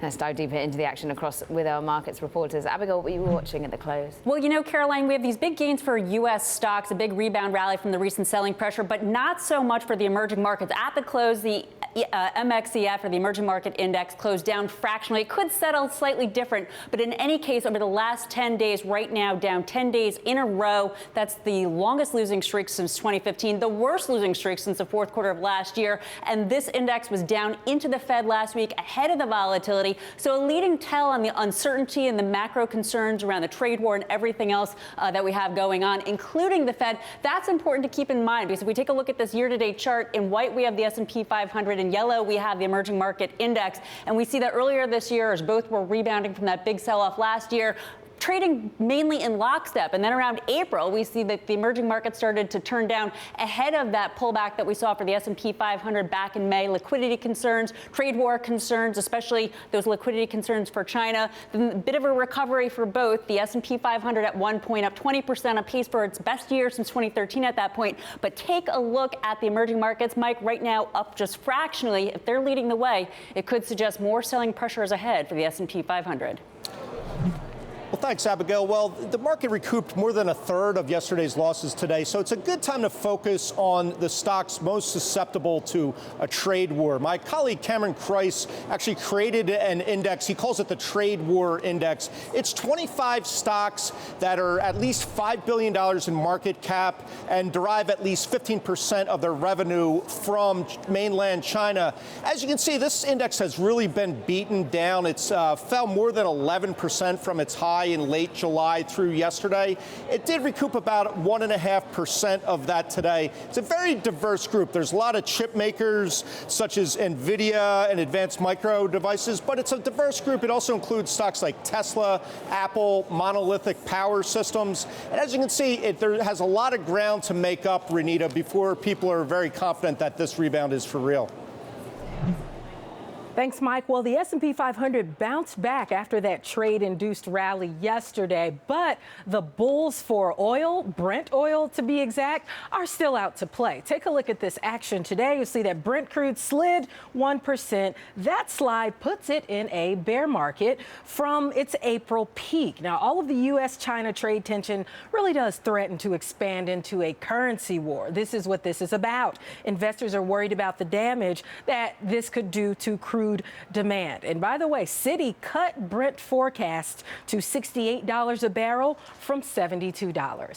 Let's dive deeper into the action across with our markets reporters. Abigail, what were you watching at the close? Well, you know, Caroline, we have these big gains for U.S. stocks, a big rebound rally from the recent selling pressure, but not so much for the emerging markets. At the close, the MXEF, or the Emerging Market Index, closed down fractionally. It could settle slightly different, but in any case, over the last 10 days, right now, down 10 days in a row. That's the longest losing streak since 2015, the worst losing streak since the fourth quarter of last year. And this index was down into the Fed last week ahead of the volatility. So a leading tell on the uncertainty and the macro concerns around the trade war and everything else that we have going on, including the Fed. That's important to keep in mind, because if we take a look at this year-to-date chart, in white we have the S&P 500, in yellow we have the Emerging Market Index. And we see that earlier this year, as both were rebounding from that big sell-off last year, trading mainly in lockstep. And then around April, we see that the emerging market started to turn down ahead of that pullback that we saw for the S&P 500 back in May. Liquidity concerns, trade war concerns, especially those liquidity concerns for China. Then a bit of a recovery for both. The S&P 500 at one point up 20%, a pace for its best year since 2013 at that point. But take a look at the emerging markets, Mike, right now up just fractionally. If they're leading the way, it could suggest more selling pressures ahead for the S&P 500. Well, thanks, Abigail. Well, the market recouped more than a third of yesterday's losses today, so it's a good time to focus on the stocks most susceptible to a trade war. My colleague Cameron Kreis actually created an index. He calls it the Trade War Index. It's 25 stocks that are at least $5 billion in market cap and derive at least 15% of their revenue from mainland China. As you can see, this index has really been beaten down. It's fell more than 11% from its high in late July through yesterday. It did recoup about 1.5% of that today. It's a very diverse group. There's a lot of chip makers such as NVIDIA and Advanced Micro Devices, but it's a diverse group. It also includes stocks like Tesla, Apple, Monolithic Power Systems. And as you can see, there has a lot of ground to make up, Renita, before people are very confident that this rebound is for real. Thanks, Mike. Well, the S&P 500 bounced back after that trade-induced rally yesterday, but the bulls for oil, Brent oil to be exact, are still out to play. Take a look at this action today. You see that Brent crude slid 1%. That slide puts it in a bear market from its April peak. Now, all of the U.S.-China trade tension really does threaten to expand into a currency war. This is what this is about. Investors are worried about the damage that this could do to crude demand. And by the way, Citi cut Brent forecast to $68 a barrel from $72.